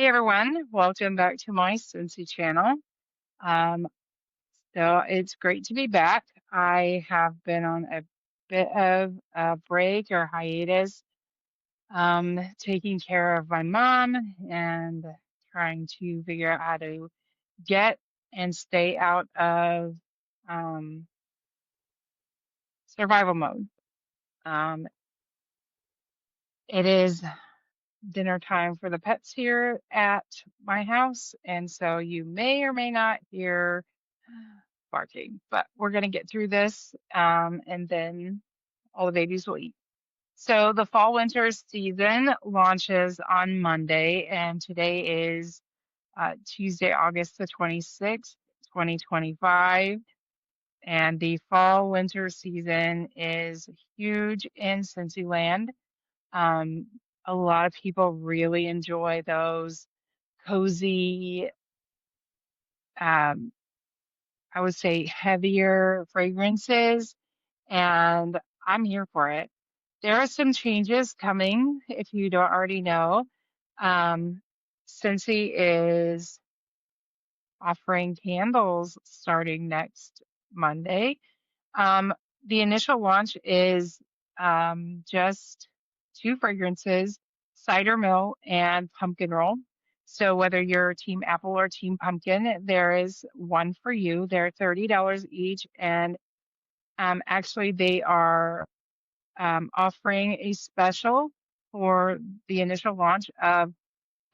Hey everyone, welcome back to my Scentsy channel. Um, so it's great to be back. I have been on a bit of a break or hiatus, taking care of my mom and trying to figure out how to get and stay out of um, survival mode. Um, it is dinner time for the pets here at my house, and so you may or may not hear barking, but we're going to get through this, and then all the babies will eat. So the fall winter season launches on Monday, and today is Tuesday, August the 26th, 2025. And the fall winter season is huge in Cincy Land. Um, a lot of people really enjoy those cozy, um, I would say heavier fragrances, and I'm here for it. There are some changes coming if you don't already know. Um, Scentsy is offering candles starting next Monday. Um, the initial launch is just two fragrances, cider mill and pumpkin roll. So whether you're team apple or team pumpkin, there is one for you. They're $30 each, and actually they are offering a special for the initial launch of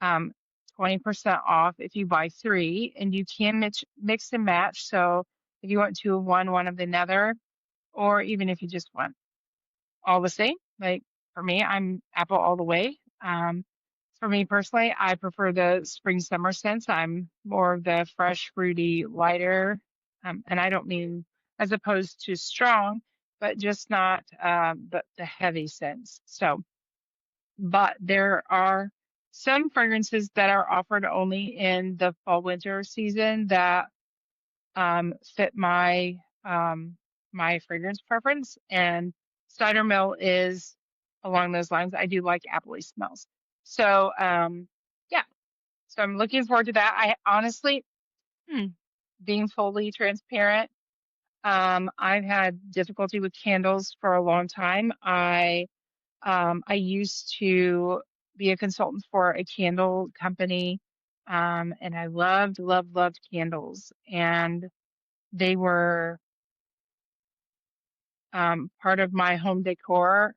um, 20% off if you buy three, and you can mix and match. So if you want two of one of another, or even if you just want all the same. Like for me, I'm apple all the way. For me personally, I prefer the spring summer scents. I'm more of the fresh, fruity, lighter, and I don't mean as opposed to strong, but just not the heavy scents. So, but there are some fragrances that are offered only in the fall winter season that fit my fragrance preference, and cider mill is along those lines. I do like appley smells. So yeah, so I'm looking forward to that. I honestly, hmm, being fully transparent, I've had difficulty with candles for a long time. I used to be a consultant for a candle company, and I loved candles, and they were part of my home decor.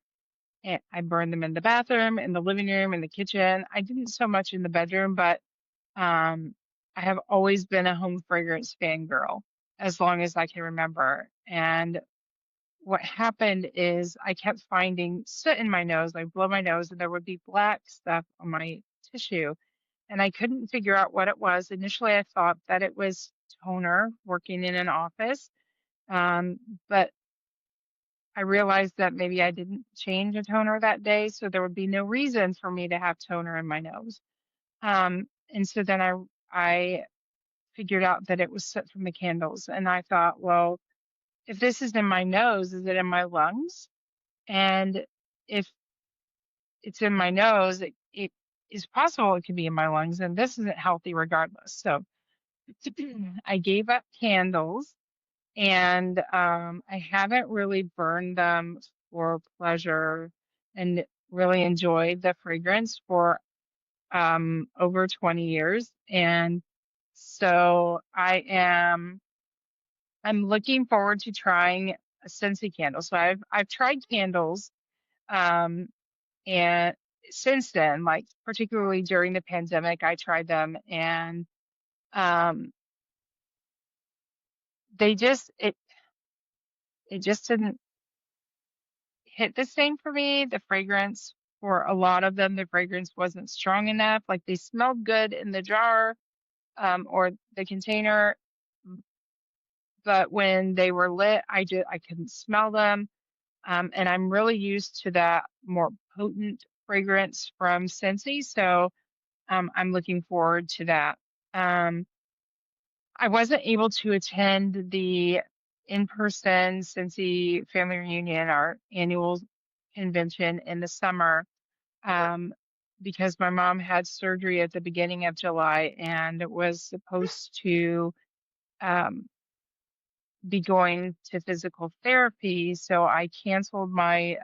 And I burned them in the bathroom, in the living room, in the kitchen. I didn't so much in the bedroom, but um, I have always been a home fragrance fangirl as long as I can remember. And what happened is I kept finding soot in my nose. I blow my nose, and there would be black stuff on my tissue, and I couldn't figure out what it was. Initially, I thought that it was toner working in an office, um, but I realized that maybe I didn't change a toner that day, so there would be no reason for me to have toner in my nose. And so then I figured out that it was soot from the candles, and I thought, well, if this is in my nose, is it in my lungs? And if it's in my nose, it is possible it could be in my lungs, and this isn't healthy regardless. So I gave up candles, and I haven't really burned them for pleasure and really enjoyed the fragrance for over 20 years. And so I'm looking forward to trying a Scentsy candle. So I've tried candles um and since then, like particularly during the pandemic, I tried them, and um they just it just didn't hit the same for me. The fragrance for a lot of them, the fragrance wasn't strong enough. Like they smelled good in the jar or the container, but when they were lit, I couldn't smell them. And I'm really used to that more potent fragrance from Scentsy, so I'm looking forward to that. Um, I wasn't able to attend the in-person Scentsy family reunion, our annual convention in the summer. Um, because my mom had surgery at the beginning of July and was supposed to um, be going to physical therapy. So I canceled my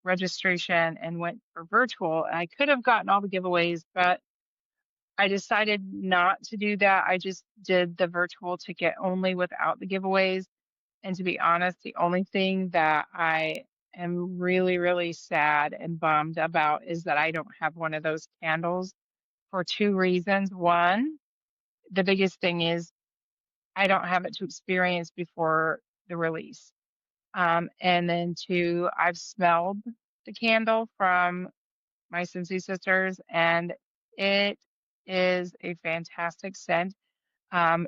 registration and went for virtual. And I could have gotten all the giveaways, but I decided not to do that. I just did the virtual ticket only without the giveaways. And to be honest, the only thing that I am really, really sad and bummed about is that I don't have one of those candles for two reasons. One, the biggest thing is I don't have it to experience before the release. And then two, I've smelled the candle from my Scentsy sisters, and it is a fantastic scent. Um,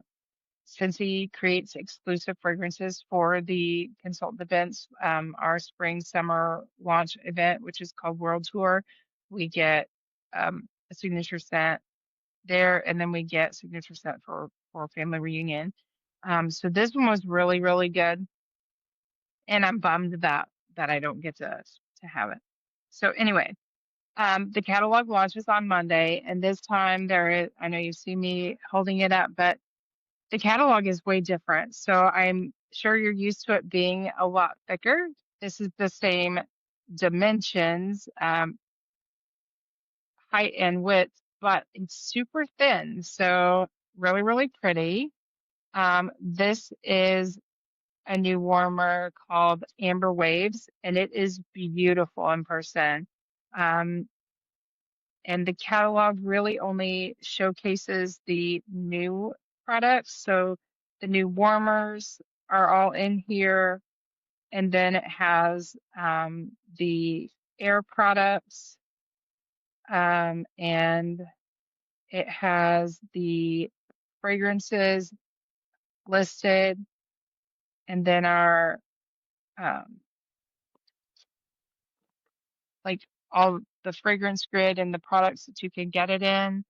Scentsy creates exclusive fragrances for the consultant events. Our spring summer launch event, which is called World Tour, we get a signature scent there, and then we get signature scent for family reunion. So this one was really, really good, and I'm bummed that I don't get to have it. So anyway, the catalog launches on Monday, and this time there is, I know you see me holding it up, but the catalog is way different. So I'm sure you're used to it being a lot thicker. This is the same dimensions, height and width, but it's super thin. So really, really pretty. This is a new warmer called Amber Waves, and it is beautiful in person. Um, and the catalog really only showcases the new products. So the new warmers are all in here, and then it has the air products, and it has the fragrances listed, and then our um, like all the fragrance grid and the products that you can get it in,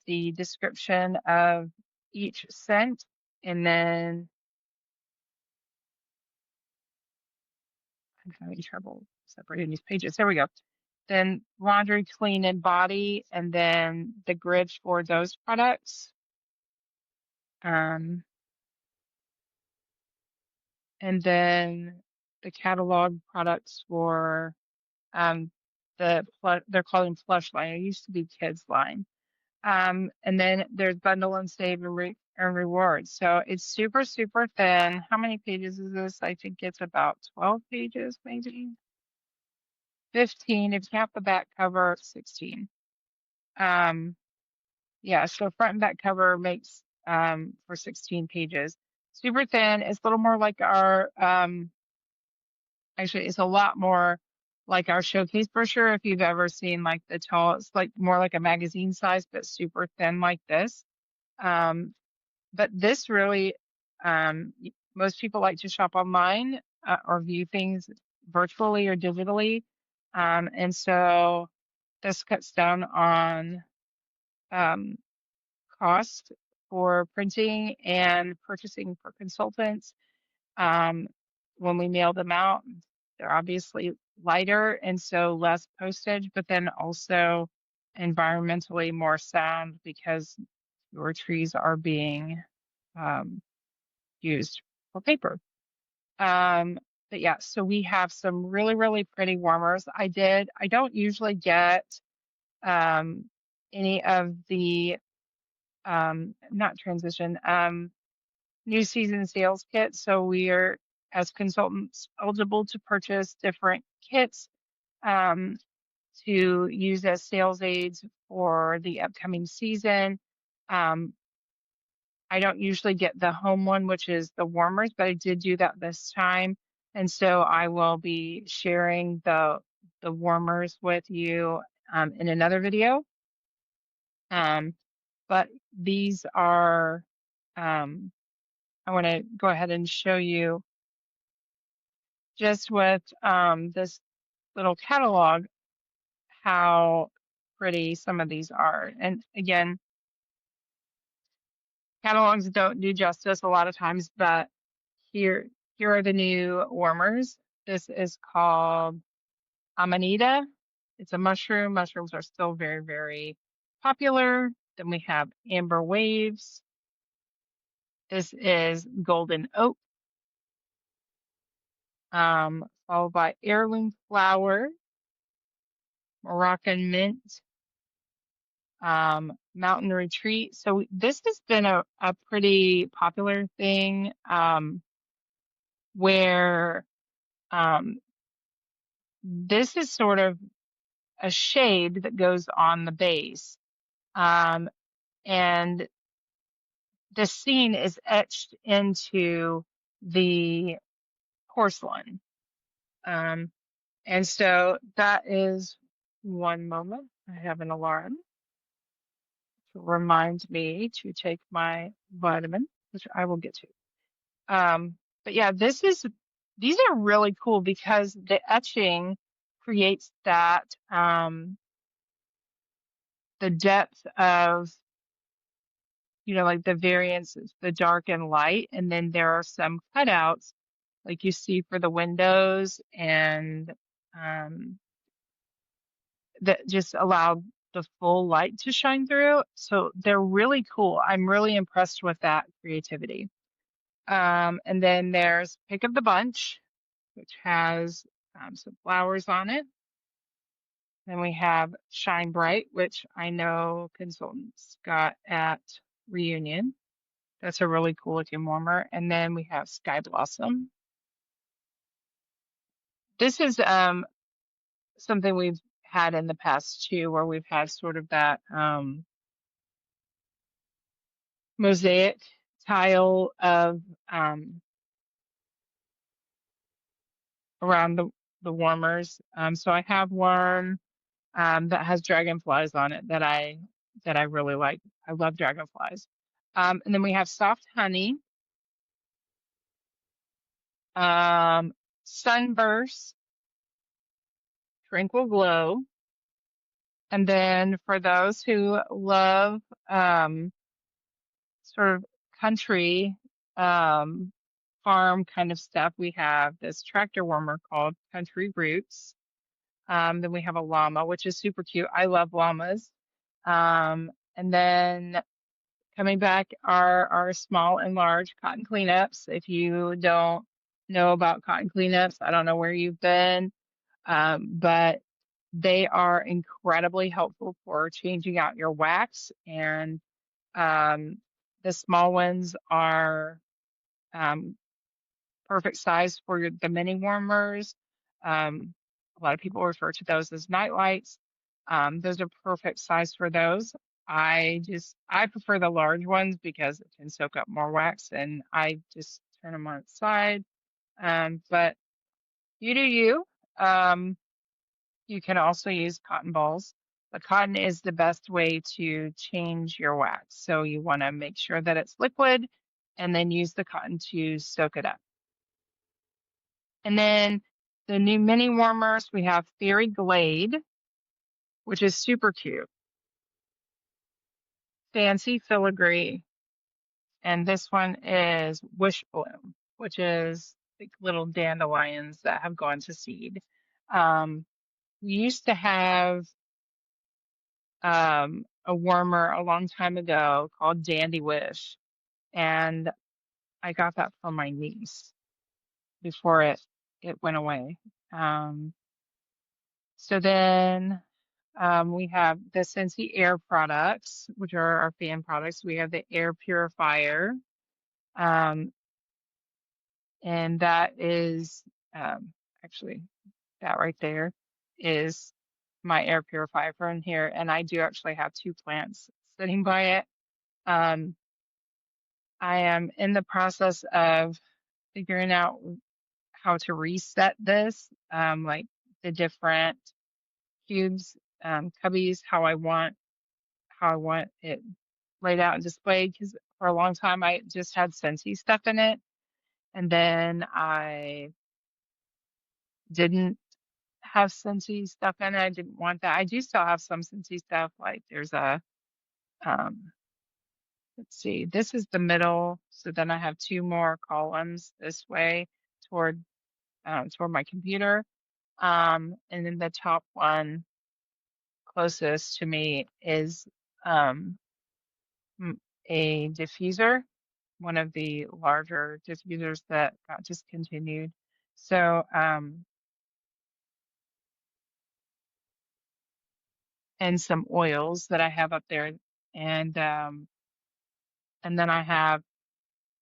the description of each scent, and then I'm having trouble separating these pages. There we go. Then laundry, clean, and body, and then the grid for those products. Um, and then the catalog products for they're calling plush line. It used to be kids line. And then there's bundle and save and rewards. So it's super, super thin. How many pages is this? I think it's about 12 pages, maybe 15. If you count the back cover, 16. Um, yeah, so front and back cover makes for 16 pages. Super thin. It's a little more like our actually it's a lot more like our showcase brochure if you've ever seen like the tall, it's like more like a magazine size, but super thin like this. Um, but this really, most people like to shop online or view things virtually or digitally. And so this cuts down on um, cost for printing and purchasing for consultants. Um, when we mail them out, they're obviously lighter and so less postage, but then also environmentally more sound because your trees are being um, used for paper. But yeah, so we have some really, really pretty warmers. I don't usually get um, any of the not transition, new season sales kits. So we are, as consultants, eligible to purchase different kits um, to use as sales aids for the upcoming season. Um, I don't usually get the home one, which is the warmers, but I did do that this time. And so I will be sharing the warmers with you in another video. But these are, I want to go ahead and show you just with this little catalog how pretty some of these are. And again, catalogs don't do justice a lot of times, but here here are the new warmers. This is called Amanita, It's a mushroom. Mushrooms are still very, very popular. Then we have amber waves. This is golden oak, followed by heirloom flower, Moroccan mint, mountain retreat. So this has been a pretty popular thing, where um, this is sort of a shade that goes on the base. Um, and the scene is etched into the porcelain. Um, and so that is one moment. I have an alarm to remind me to take my vitamin, which I will get to. But yeah, these are really cool because the etching creates that, the depth of, like the variance is the dark and light. And then there are some cutouts like you see for the windows and, um, that just allow the full light to shine through. So they're really cool. I'm really impressed with that creativity. And then there's Pick of the Bunch, which has some flowers on it. Then we have Shine Bright, which I know consultants got at Reunion. That's a really cool looking warmer. And then we have Sky Blossom. This is something we've had in the past too, where we've had sort of that mosaic tile of around the warmers. So I have one that has dragonflies on it that I really like. I love dragonflies. And then we have Soft Honey, um, Sunburst, Tranquil Glow, and then for those who love sort of country um, farm kind of stuff, we have this tractor warmer called Country Roots. Then we have a llama, which is super cute. I love llamas. And then coming back are our small and large cotton cleanups. If you don't know about cotton cleanups, I don't know where you've been, but they are incredibly helpful for changing out your wax. And the small ones are um, perfect size for the mini warmers. A lot of people refer to those as night lights. Those are perfect size for those. I prefer the large ones because it can soak up more wax and I just turn them on its side. But you do you. Um, you can also use cotton balls. But cotton is the best way to change your wax. So you want to make sure that it's liquid and then use the cotton to soak it up. And then the new mini warmers, we have Fairy Glade, which is super cute. Fancy Filigree. And this one is Wish Bloom, which is like little dandelions that have gone to seed. We used to have a warmer a long time ago called Dandy Wish, and I got that from my niece before it went away. So then we have the Scentsy Air products, which are our fan products. We have the air purifier, um, and that is actually that right there is my air purifier from here. And I do actually have two plants sitting by it. Um, I am in the process of figuring out how to reset this, like the different cubes, cubbies, how I want it laid out and displayed. Because for a long time I just had Scentsy stuff in it, and then I didn't have Scentsy stuff in it. I didn't want that. I do still have some Scentsy stuff. Like there's um, let's see, this is the middle. So then I have two more columns this way toward toward my computer. And then the top one. closest to me is um, a diffuser, one of the larger diffusers that got discontinued. So, and some oils that I have up there, and and then I have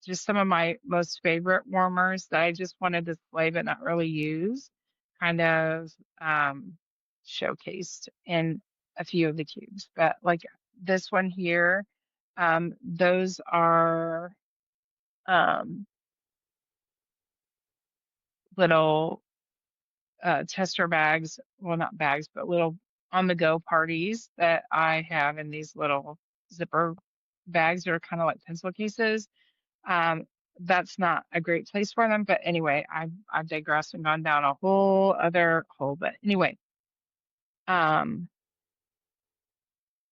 just some of my most favorite warmers that I just want to display but not really use, kind of um, showcased in a few of the cubes. But like this one here, those are um, little tester bags, well, not bags, but little on the go parties that I have in these little zipper bags that are kind of like pencil cases. Um, that's not a great place for them, but anyway, I've digressed and gone down a whole other hole. But anyway, um,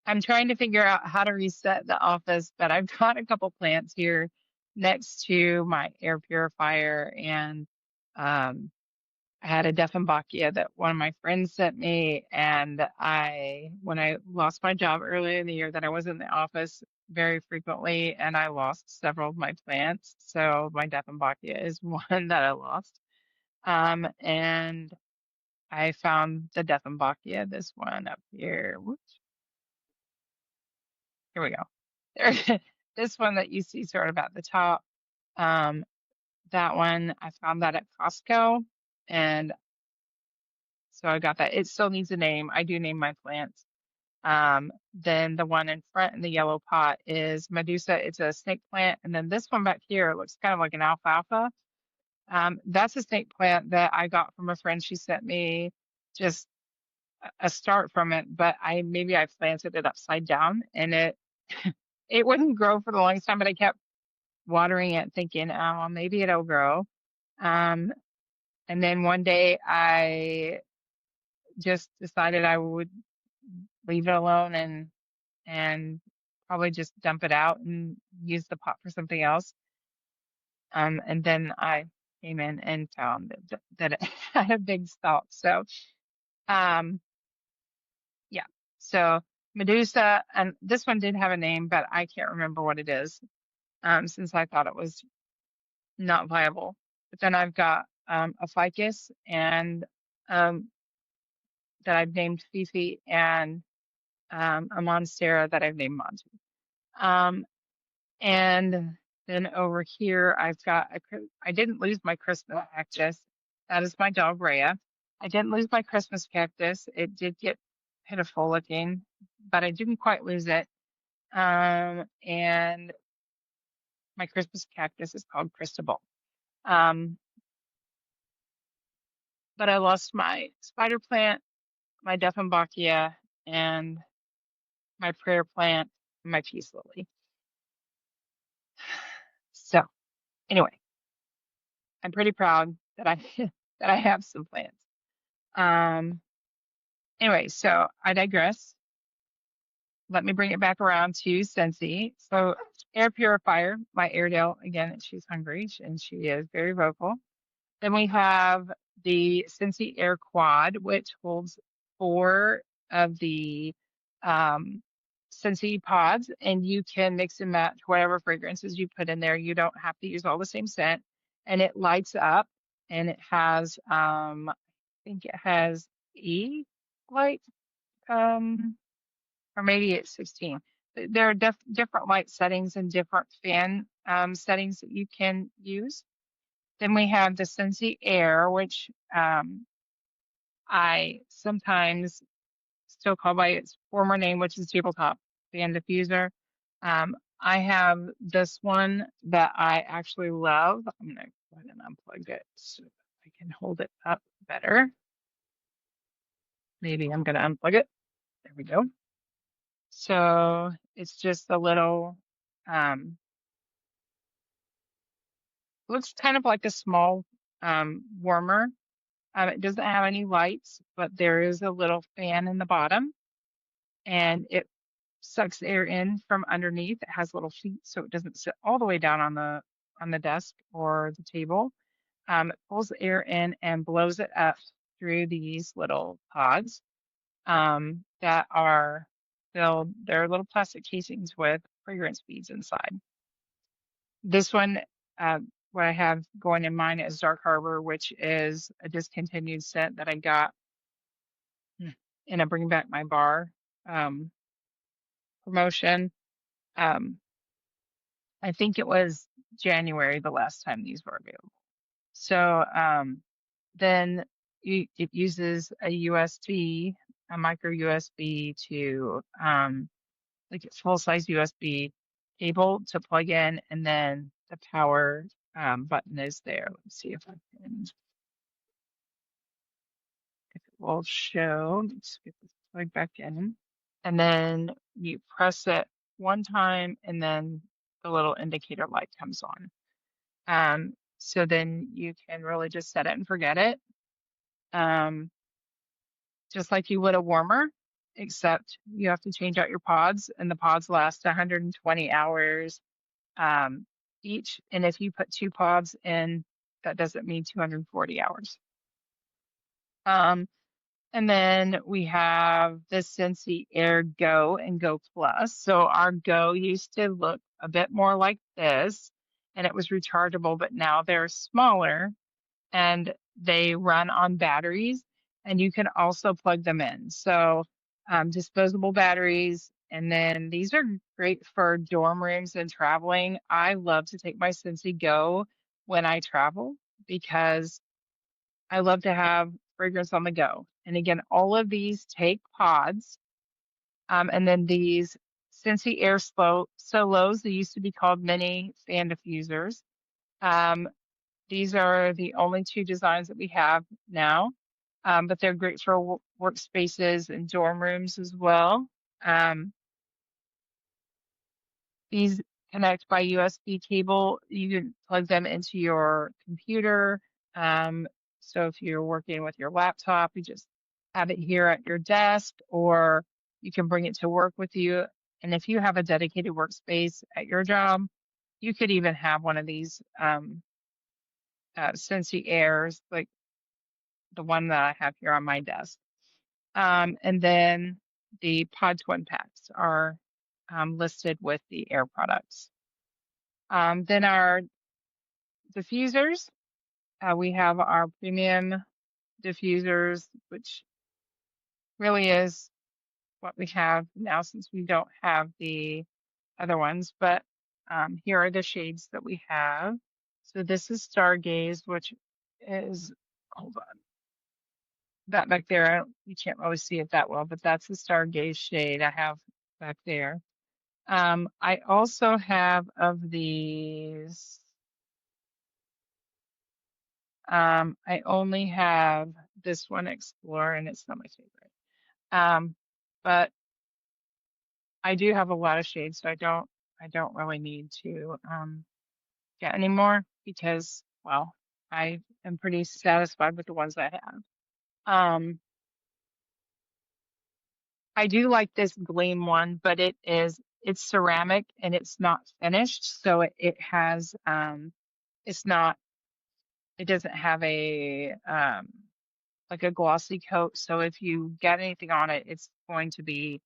I'm trying to figure out how to reset the office, but I've got a couple plants here next to my air purifier, and um, I had a Dieffenbachia that one of my friends sent me, and when I lost my job earlier in the year, that I was in the office very frequently, and I lost several of my plants. So my Dieffenbachia is one that I lost. And I found the Dieffenbachia, this one up here. Whoops, here we go. There, this one that you see sort of at the top. Um, that one, I found that at Costco, and so I got that. It still needs a name. I do name my plants. Then the one in front in the yellow pot is Medusa. It's a snake plant. And then this one back here looks kind of like an alfalfa. That's a snake plant that I got from a friend. She sent me just a start from it, but maybe I planted it upside down, and it wouldn't grow for the longest time, but I kept watering it thinking, oh, maybe it'll grow. Um, and then one day I just decided I would leave it alone and probably just dump it out and use the pot for something else. And then I came in and found that it had a big stalk. So, um, yeah. So Medusa, and this one did have a name, but I can't remember what it is, since I thought it was not viable. But then I've got a ficus and um, that I've named Fifi, and a monstera that I've named Monty. Um, And then over here, I didn't lose my Christmas cactus. That is my dog, Rhea. I didn't lose my Christmas cactus. It did get pitiful looking, but I didn't quite lose it. And my Christmas cactus is called Cristobal. Um, but I lost my spider plant, my Dieffenbachia, and my prayer plant, and my peace lily. So anyway, I'm pretty proud that I that I have some plants. Um, anyway, so I digress. Let me bring it back around to Scentsy. So air purifier, my Airedale, again, she's hungry and she is very vocal. Then we have the Scentsy Air Quad, which holds 4 of the um, Scentsy pods, and you can mix and match whatever fragrances you put in there. You don't have to use all the same scent, and it lights up, and it has, I think it has E light, um, or maybe it's 16. There are different light settings and different fan settings that you can use. Then we have the Scentsy Air, which I sometimes still call by its former name, which is tabletop fan diffuser. I have this one that I actually love. I'm gonna go ahead and unplug it so I can hold it up better. Maybe I'm gonna unplug it. There we go. So it's just a little, looks kind of like a small warmer. It doesn't have any lights, but there is a little fan in the bottom, and it sucks air in from underneath. It has little feet, so it doesn't sit all the way down on the desk or the table. It pulls the air in and blows it up through these little pods. that are filled, they're little plastic casings with fragrance beads inside. This one, uh, what I have going in mine is Dark Harbor, which is a discontinued scent that I got in a Bring Back My Bar um, promotion. Um, I think it was January the last time these were available. So then it uses a USB, a micro USB to like a full size USB cable to plug in, and then the power button is there. Let's see if I can, if it will show. Let's get this plug back in. And then you press it one time, and then the little indicator light comes on. So then you can really just set it and forget it. Just like you would a warmer, except you have to change out your pods, and the pods last 120 hours um, each. And if you put 2 pods in, that doesn't mean 240 hours. And then we have the Scentsy Air Go and Go Plus. So our Go used to look a bit more like this, and it was rechargeable, but now they're smaller and they run on batteries, and you can also plug them in. So disposable batteries. And then these are great for dorm rooms and traveling. I love to take my Scentsy Go when I travel because I love to have fragrance on the go. And again, all of these take pods. And then these Scentsy Air Solos, they used to be called mini fan diffusers. Um, these are the only 2 designs that we have now, but they're great for workspaces and dorm rooms as well. Um, these connect by USB cable. You can plug them into your computer. So if you're working with your laptop, you just have it here at your desk, or you can bring it to work with you. And if you have a dedicated workspace at your job, you could even have one of these Scentsy Airs, like the one that I have here on my desk. And then the Pod Twin packs are listed with the Air products. Then our diffusers, we have our premium diffusers, which really is what we have now since we don't have the other ones. But here are the shades that we have. So this is Stargaze, which is, hold on, that back there, you can't really see it that well, but that's the Stargaze shade I have back there. I also have of these, I only have this one Explorer, and it's not my favorite. But I do have a lot of shades, so I don't really need to get any more because, well, I am pretty satisfied with the ones I have. I do like this Gleam one, but it's ceramic and it's not finished, so it has it's not, it doesn't have a like a glossy coat. So if you get anything on it, it's going to be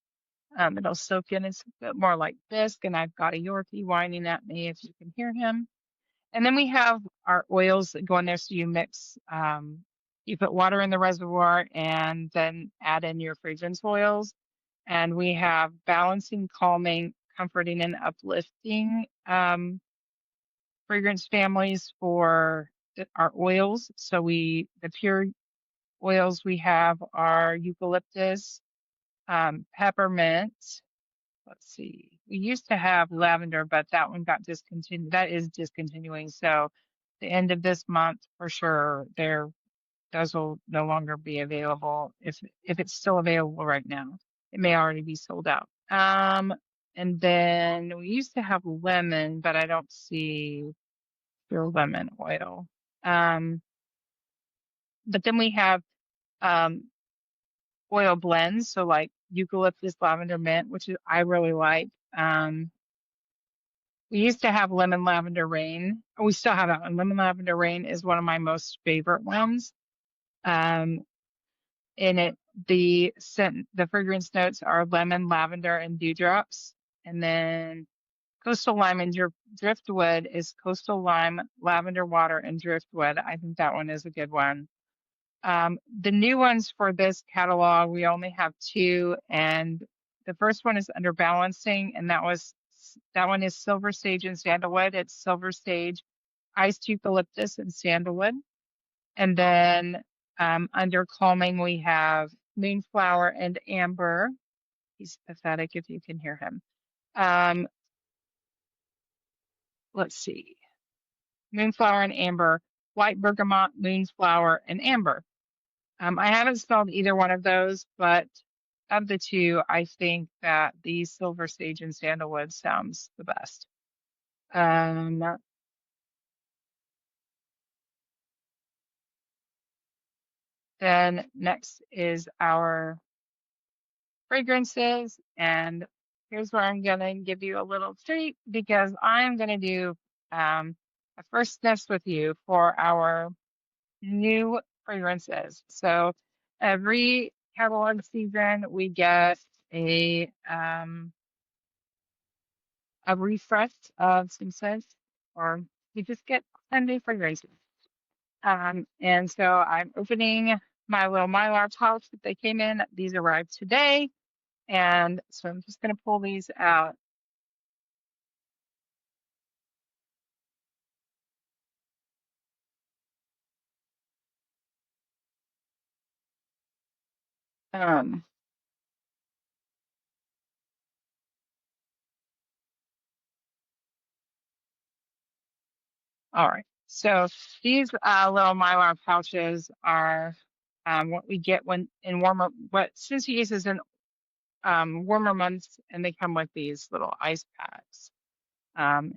it'll soak in. It's a bit more like bisque, and I've got a Yorkie whining at me if you can hear him. And then we have our oils that go in there. So you mix, you put water in the reservoir and then add in your fragrance oils. And we have balancing, calming, comforting, and uplifting fragrance families for our oils. So the pure oils we have are eucalyptus, peppermint. Let's see. We used to have lavender, but that one got discontinued. That is discontinuing. So the end of this month for sure, those will no longer be available if it's still available right now. It may already be sold out. And then we used to have lemon, but I don't see pure lemon oil. But then we have oil blends, so like eucalyptus, lavender, mint, which I really like. We used to have lemon lavender rain. We still have that one. Lemon lavender rain is one of my most favorite ones. And the fragrance notes are lemon, lavender, and dewdrops. And then coastal lime and driftwood is coastal lime, lavender water, and driftwood. I think that one is a good one. The new ones for this catalog, we only have two, and the first one is under balancing, and that one is silver sage and sandalwood. It's silver sage, iced eucalyptus, and sandalwood. And then under calming, we have moonflower and amber. He's pathetic if you can hear him. Let's see. Moonflower and amber, white bergamot, moonflower, and amber. I haven't smelled either one of those, but of the two, I think that the silver sage and sandalwood sounds the best. Then next is our fragrances, and here's where I'm gonna give you a little treat because I'm gonna do a first sniffs with you for our new fragrances. So every catalog season we get a refresh of some scents, or we just get a new fragrances. And so I'm opening my little Mylar pouch that they came in. These arrived today. And so I'm just going to pull these out. Um, all right. So these little Mylar pouches are what we get when in warmer, what Scentsy uses in warmer months, and they come with these little ice packs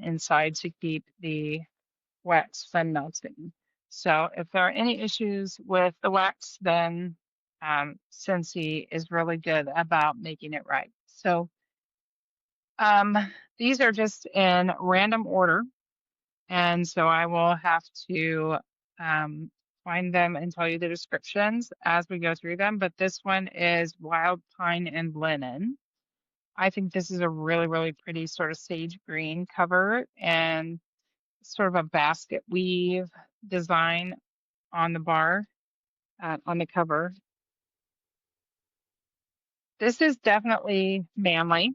inside to keep the wax from melting. So if there are any issues with the wax, then Scentsy is really good about making it right. So these are just in random order, and so I will have to find them and tell you the descriptions as we go through them. But this one is wild pine and linen. I think this is a really, really pretty sort of sage green cover and sort of a basket weave design on the bar, on the cover. This is definitely manly,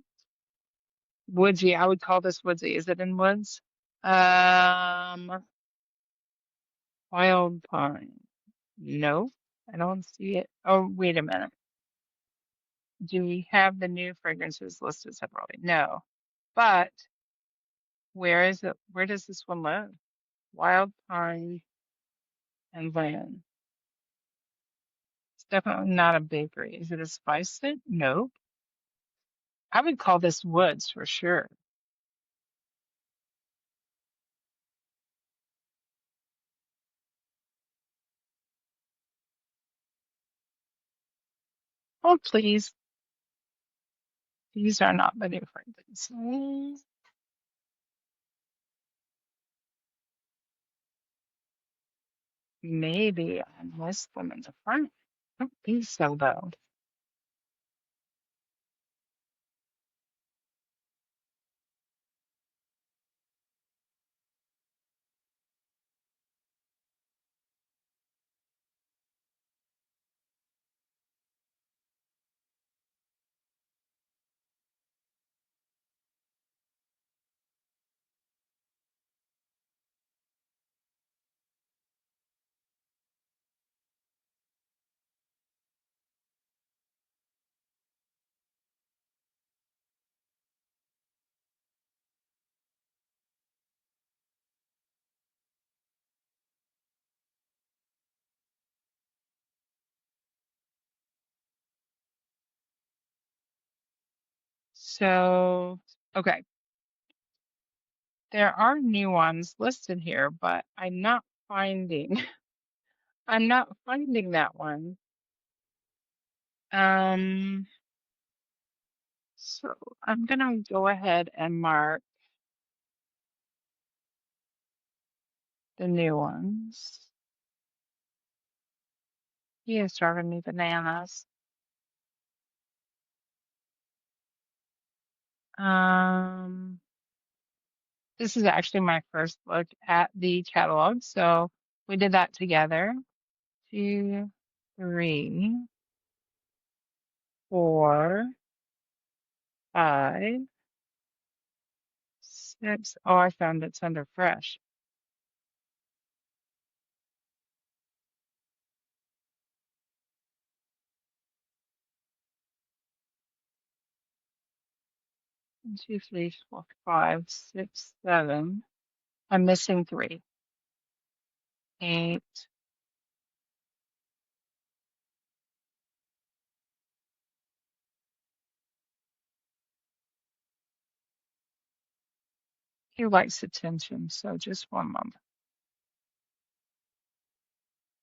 woodsy. I would call this woodsy. Is it in woods? Wild pine. No, I don't see it. Oh, wait a minute. Do we have the new fragrances listed separately? No. But where is it? Where does this one live? Wild pine and land. It's definitely not a bakery. Is it a spice scent? Nope. I would call this woods for sure. Oh, please. These are not the new fragrances. Maybe I missed them in the front. I don't think so, though. So, okay, there are new ones listed here, but I'm not finding I'm not finding that one. Um, so I'm gonna go ahead and mark the new ones. He is driving me bananas. Um, this is actually my first look at the catalog, so we did that together. 2, 3, 4, 5, 6. Oh, I found it's under fresh. 1, 2, 3, 4, 5, 6, 7. I'm missing 3. 8. He likes attention, so just one moment.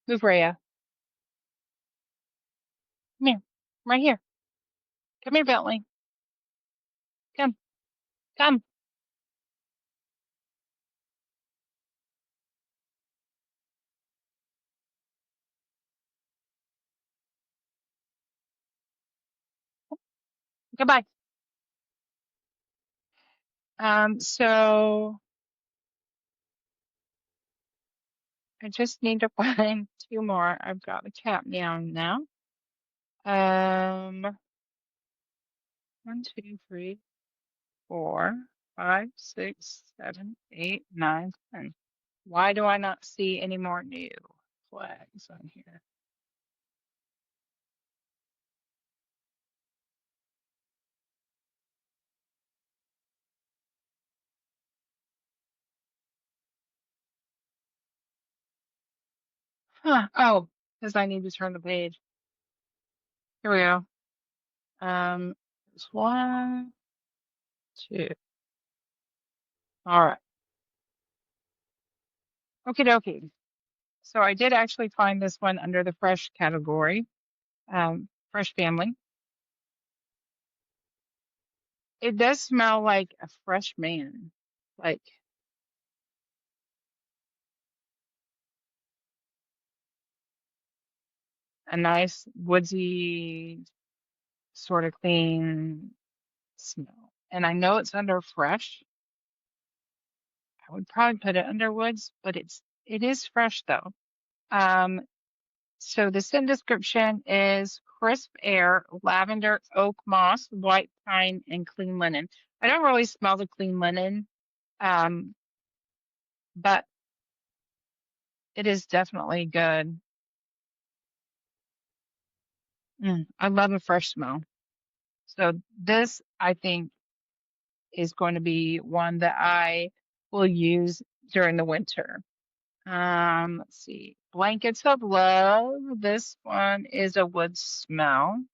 Move, Rhea. Come here. Right here. Come here, Bentley. Come. Come. Goodbye. So I just need to find 2 more. I've got the cat meowing now. 1, 2, 3, 4, 5, 6, 7, 8, 9, 10. Why do I not see any more new flags on here? Huh. Oh, because I need to turn the page. Here we go. There's 1, 2. All right. Okie dokie. So I did actually find this one under the fresh category, fresh family. It does smell like a fresh man, like a nice woodsy sort of clean smell. And I know it's under fresh. I would probably put it under woods, but it is fresh though. Um, so the scent description is crisp air, lavender, oak moss, white pine, and clean linen. I don't really smell the clean linen, um, but it is definitely good. I love a fresh smell. So this, I think, is going to be one that I will use during the winter. Let's see. Blankets of Love. This one is a wood smell.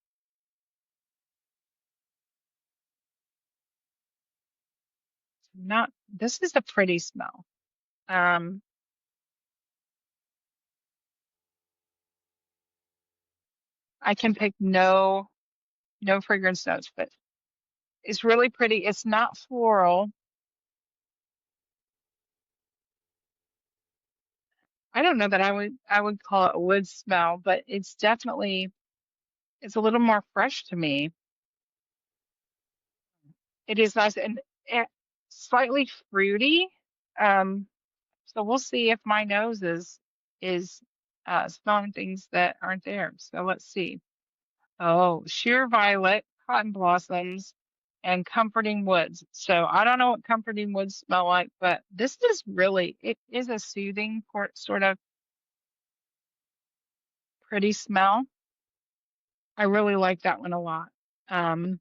Not, this is a pretty smell. Um, I can pick no fragrance notes, but it's really pretty. It's not floral. I don't know that I would call it a wood smell, but it's a little more fresh to me. It is nice and slightly fruity. Um, so we'll see if my nose is smelling things that aren't there. So let's see. Oh, sheer violet, cotton blossoms, and comforting woods. So I don't know what comforting woods smell like, but this is really it is a soothing sort of pretty smell. I really like that one a lot. Um,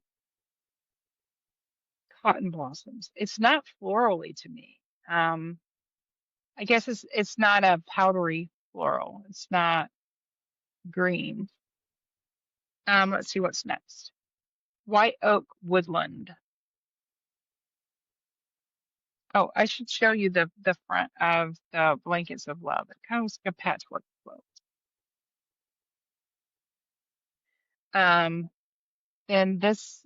Cotton blossoms. It's not florally to me. Um, I guess it's not a powdery floral. It's not green. Let's see what's next. White oak woodland. Oh, I should show you the front of the blankets of love. It kind of looks like a patchwork quilt. Um, and this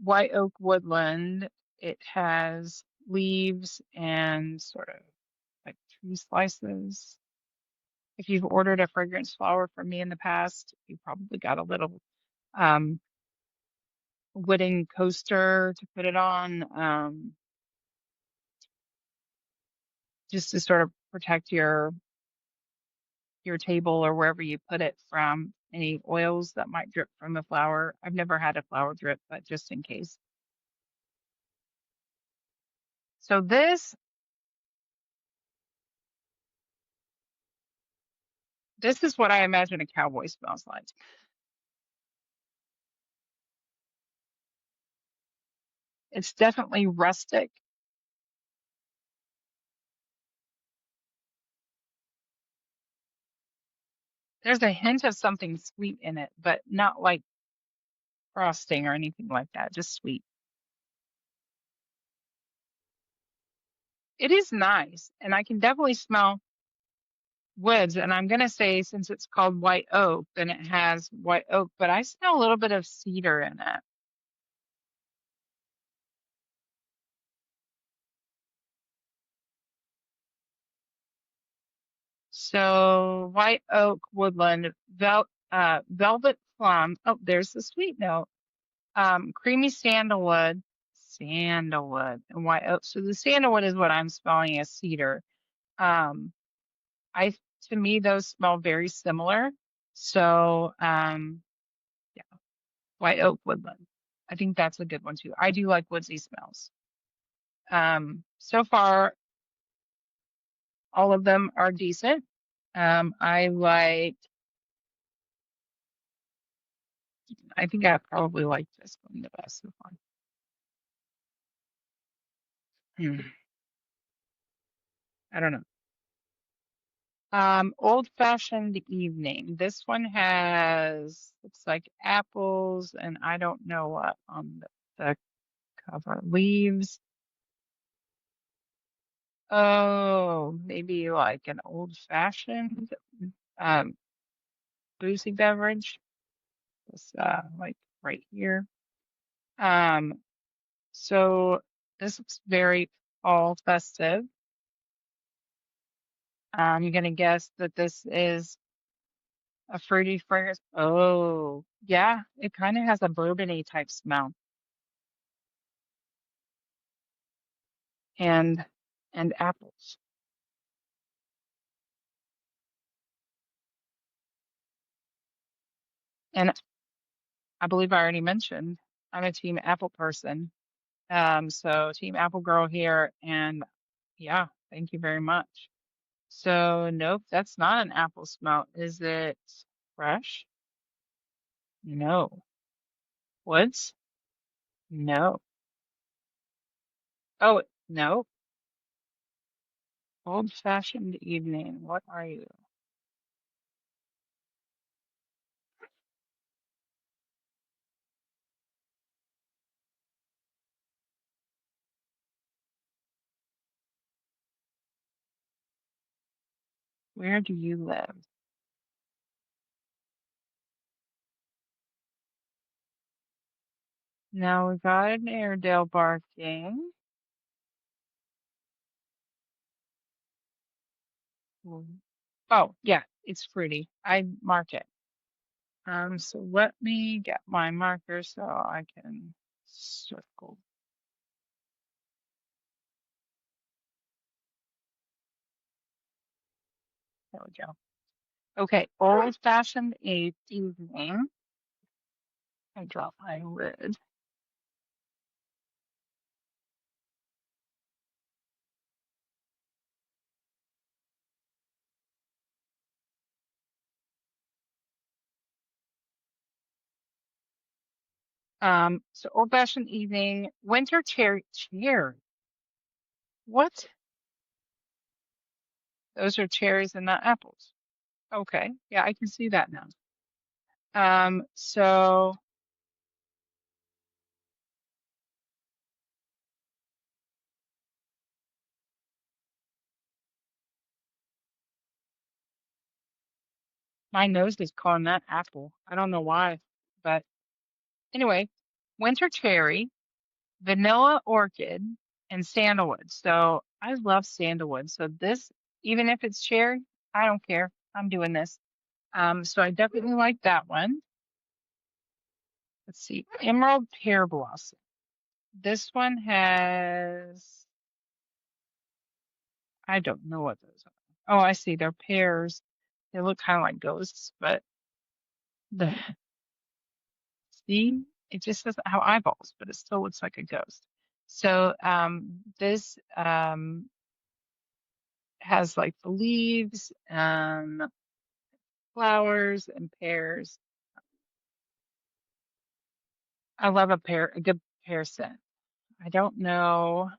white oak woodland, it has leaves and sort of like tree slices. If you've ordered a fragrance flower from me in the past, you probably got a little. Um, wooden coaster to put it on, just to sort of protect your table or wherever you put it from any oils that might drip from the flower. I've never had a flower drip, but just in case. So this is what I imagine a cowboy smells like. It's definitely rustic. There's a hint of something sweet in it, but not like frosting or anything like that, just sweet. It is nice, and I can definitely smell woods. And I'm going to say, since it's called white oak, then it has white oak, but I smell a little bit of cedar in it. So white oak, woodland, velvet plum. Oh, there's the sweet note. Creamy sandalwood, and white oak. So the sandalwood is what I'm smelling as cedar. Um, I to me those smell very similar. So yeah, white oak, woodland. I think that's a good one too. I do like woodsy smells. So far all of them are decent. I think I probably like this one the best so far. Hmm, I don't know. Old Fashioned Evening. This one has looks like apples and I don't know what on the cover. Leaves. Oh, maybe like an old fashioned um boozy beverage. It's like right here. Um, so this looks very fall festive. I'm gonna guess that this is a fruity fragrance. Oh, yeah, it kind of has a bourbony type smell and apples. And I believe I already mentioned I'm a team apple person. So team apple girl here, and yeah, thank you very much. So nope, that's not an apple smell. Is it fresh? No. Woods? No. Oh, no. Old-fashioned evening. What are you? Where do you live? Now we got an Airedale barking. Mm. Oh, yeah, it's fruity. I mark it. So let me get my marker so I can circle. There we go. Okay, old-fashioned evening. I dropped my lid. So old-fashioned evening, winter cherry. What? Those are cherries and not apples. Okay, yeah, I can see that now. So my nose is calling that apple. I don't know why, but anyway, winter cherry, vanilla orchid, and sandalwood. So I love sandalwood. So this, even if it's cherry, I don't care. I'm doing this. So I definitely like that one. let's see, Emerald Pear Blossom. This one has, I don't know what those are. Oh, I see. They're pears. They look kind of like ghosts, but the see, it just doesn't have eyeballs, but it still looks like a ghost. So this has like the leaves, flowers, and pears. I love a good pear scent. I don't know.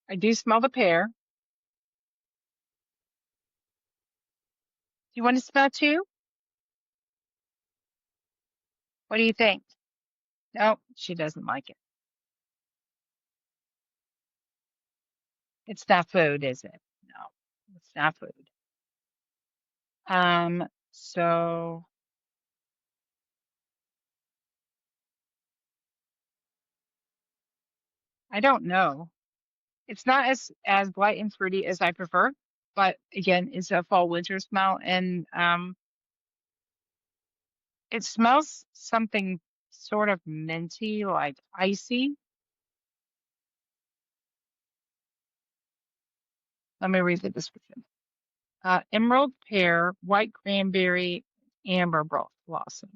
I do smell the pear. Do you want to smell too? What do you think? No, she doesn't like it. It's not food, is it? No, it's not food. So I don't know. It's not as light and fruity as I prefer, but again, it's a fall winter smell, and it smells something sort of minty, like icy. Let me read the description. Emerald pear, white cranberry, amber blossom.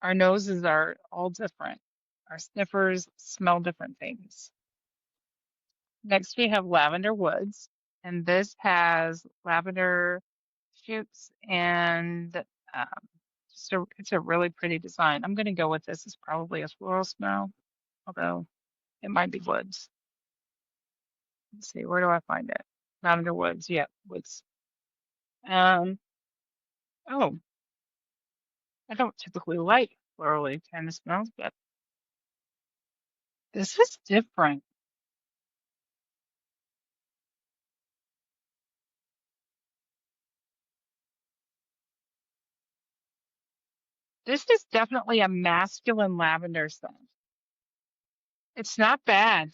Our noses are all different. Our sniffers smell different things. Next, we have Lavender Woods, and this has lavender shoots and it's a really pretty design. I'm going to go with this. It's probably a floral smell, although it might be woods. Let's see, where do I find it? Lavender Woods. Yep, woods. Um, oh, I don't typically like florally kind of smells, but this is different. This is definitely a masculine lavender scent. It's not bad.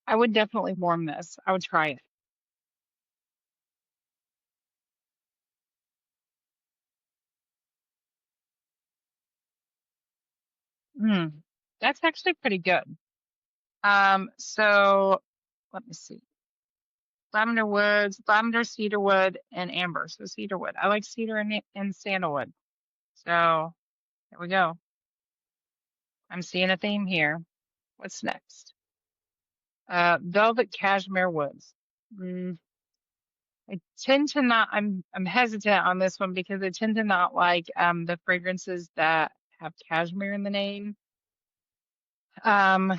I would definitely warm this. I would try it. Mm, that's actually pretty good. So let me see. Lavender woods, lavender, cedarwood, and amber. So cedarwood. I like cedar and sandalwood. So there we go. I'm seeing a theme here. What's next? Velvet cashmere woods. Mm, I tend to not. I'm hesitant on this one because I tend to not like the fragrances that have cashmere in the name. Um,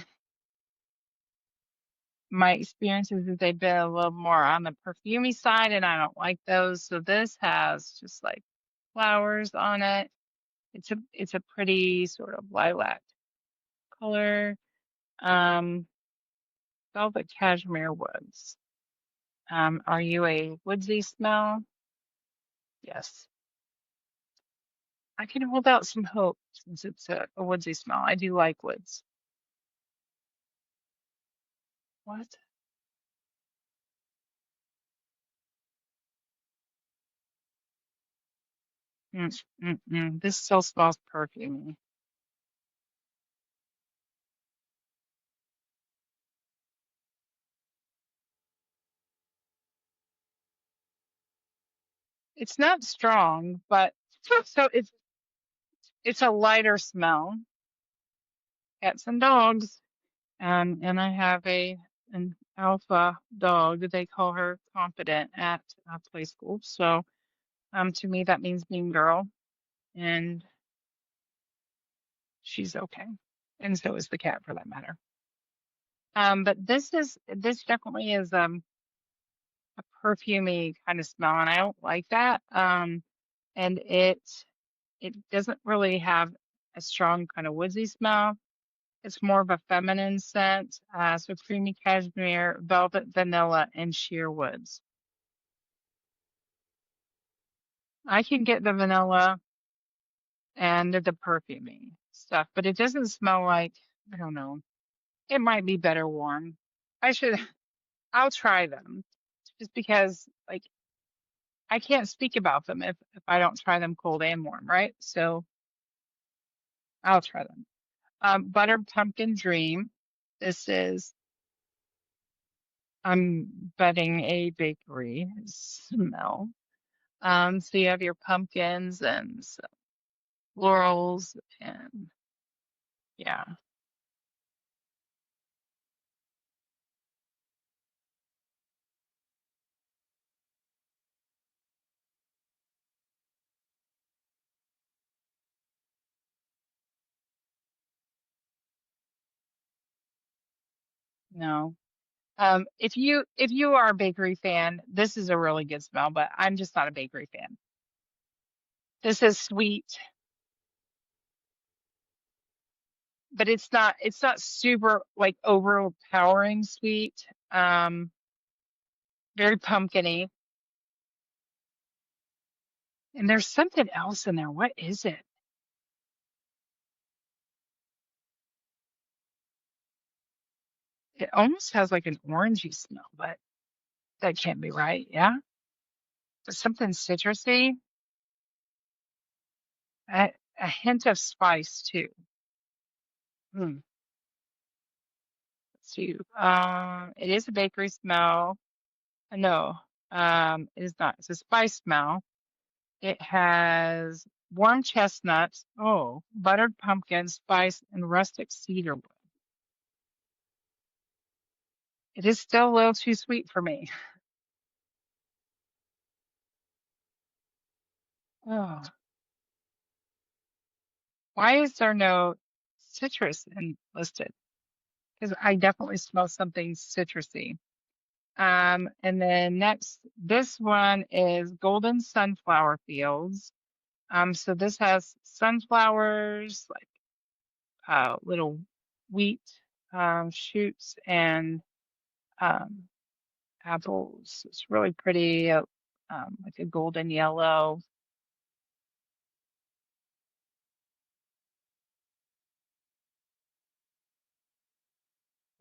my experiences is they've been a little more on the perfumey side, and I don't like those. So this has just like flowers on it. It's a pretty sort of lilac color. Um, Velvet cashmere woods. Are you a woodsy smell? Yes. I can hold out some hope since it's a woodsy smell. I do like woods. What? This still smells perfumey. It's not strong, but so it's a lighter smell. Cats and dogs. And I have an alpha dog. They call her Confident at play school. So to me that means mean girl, and she's okay. And so is the cat for that matter. But this definitely is a perfumey kind of smell, and I don't like that. And it doesn't really have a strong kind of woodsy smell. It's more of a feminine scent. So creamy cashmere, velvet, vanilla, and sheer woods. I can get the vanilla and the perfumey stuff, but it doesn't smell like, I don't know. It might be better warm. I should, I'll try them just because like I can't speak about them if I don't try them cold and warm, right? So I'll try them. Buttered Pumpkin Dream. This is, I'm betting a bakery smell. So you have your pumpkins and some florals and yeah, no. If you are a bakery fan, this is a really good smell, but I'm just not a bakery fan. This is sweet, but it's not super like overpowering sweet. Very pumpkiny. And there's something else in there. What is it? It almost has like an orangey smell, but that can't be right. Yeah. There's something citrusy, a hint of spice too. Hmm. Let's see. It is a bakery smell. No, it is not. It's a spice smell. It has warm chestnuts, oh, buttered pumpkin, spice, and rustic cedar wood. It is still a little too sweet for me. Oh, why is there no citrus listed? Because I definitely smell something citrusy. And then next, this one is Golden Sunflower Fields. So this has sunflowers, like little wheat shoots and um, apples. It's really pretty, like a golden yellow.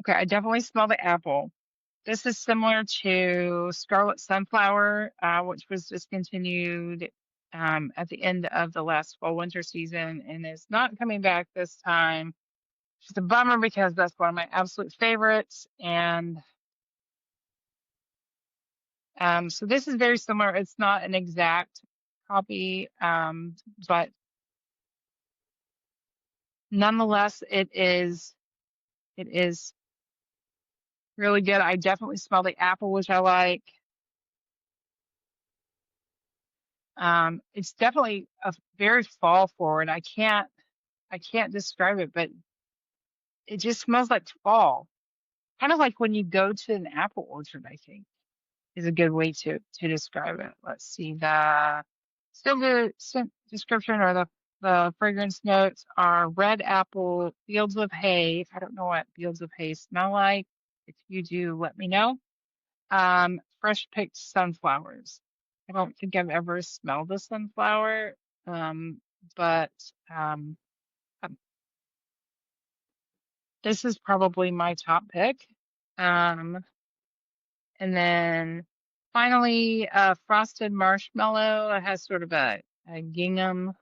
Okay, I definitely smell the apple. This is similar to Scarlet Sunflower, which was discontinued at the end of the last fall winter season and is not coming back this time. Which is a bummer because that's one of my absolute favorites. And so this is very similar. It's not an exact copy, but nonetheless, it is really good. I definitely smell the apple, which I like. It's definitely a very fall forward. I can't describe it, but it just smells like fall. Kind of like when you go to an apple orchard, I think is a good way to describe it. Let's see. The still the description or the fragrance notes are red apple, fields of hay. I don't know what fields of hay smell like. If you do, let me know. Fresh picked sunflowers. I don't think I've ever smelled a sunflower, um, but um, um, this is probably my top pick. Um, and then finally, frosted marshmallow. It has sort of a gingham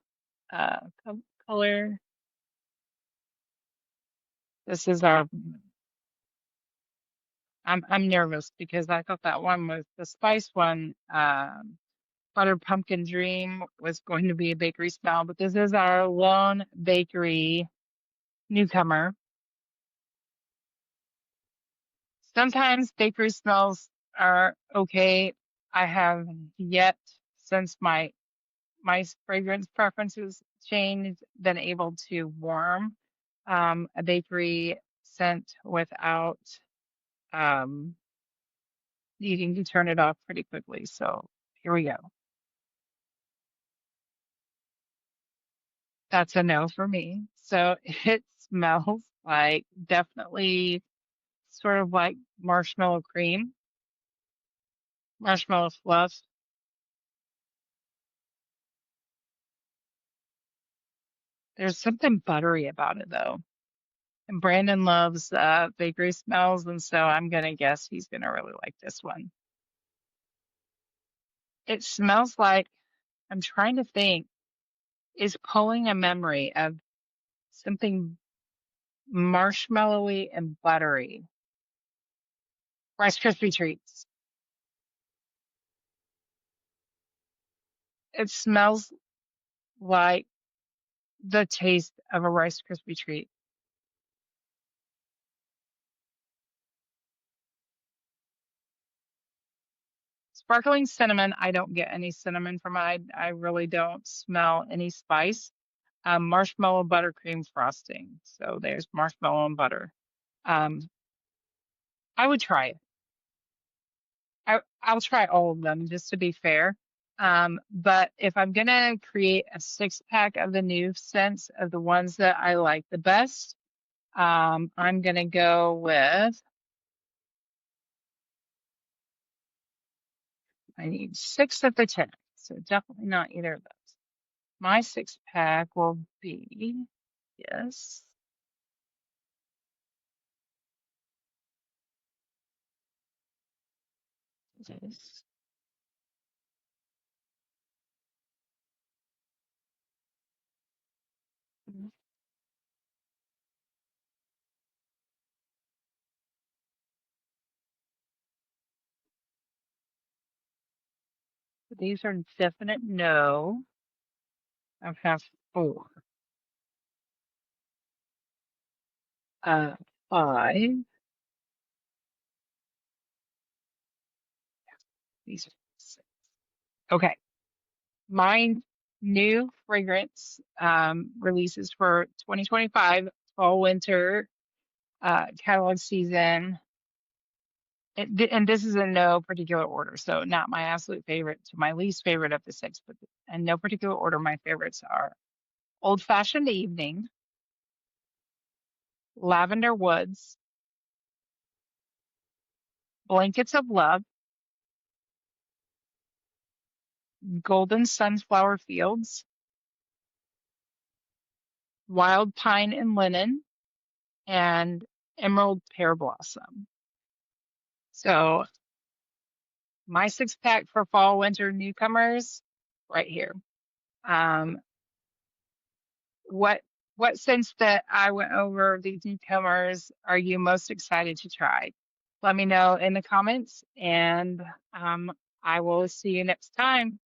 color. This is our. I'm nervous because I thought that one was the spice one. Butter Pumpkin Dream was going to be a bakery smell, but this is our lone bakery newcomer. Sometimes bakery smells are okay. I have yet, since my fragrance preferences changed, been able to warm a bakery scent without um, needing to turn it off pretty quickly. So here we go. That's a no for me. So it smells like definitely sort of like marshmallow cream, marshmallow fluff. There's something buttery about it though. And Brandon loves bakery smells, and so I'm gonna guess he's gonna really like this one. It smells like, I'm trying to think, is pulling a memory of something marshmallowy and buttery. Rice Krispie treats. It smells like the taste of a Rice Krispie treat. Sparkling cinnamon, I don't get any cinnamon from it. I really don't smell any spice. Marshmallow buttercream frosting. So there's marshmallow and butter. Um, I would try it. I'll try all of them just to be fair. But if I'm gonna create a 6 pack of the new scents of the ones that I like the best, I'm gonna go with, I need 6 of the 10. So definitely not either of those. My 6 pack will be, yes, this. These are definite no. I have 4. 5. These are 6. Okay. My new fragrance releases for 2025 fall winter catalog season. And this is in no particular order, so not my absolute favorite to my least favorite of the 6, but in no particular order, my favorites are Old Fashioned Evening, Lavender Woods, Blankets of Love, Golden Sunflower Fields, Wild Pine and Linen, and Emerald Pear Blossom. So my 6 pack for fall winter newcomers right here. Um, what what scents that I went over these newcomers are you most excited to try? Let me know in the comments, and I will see you next time.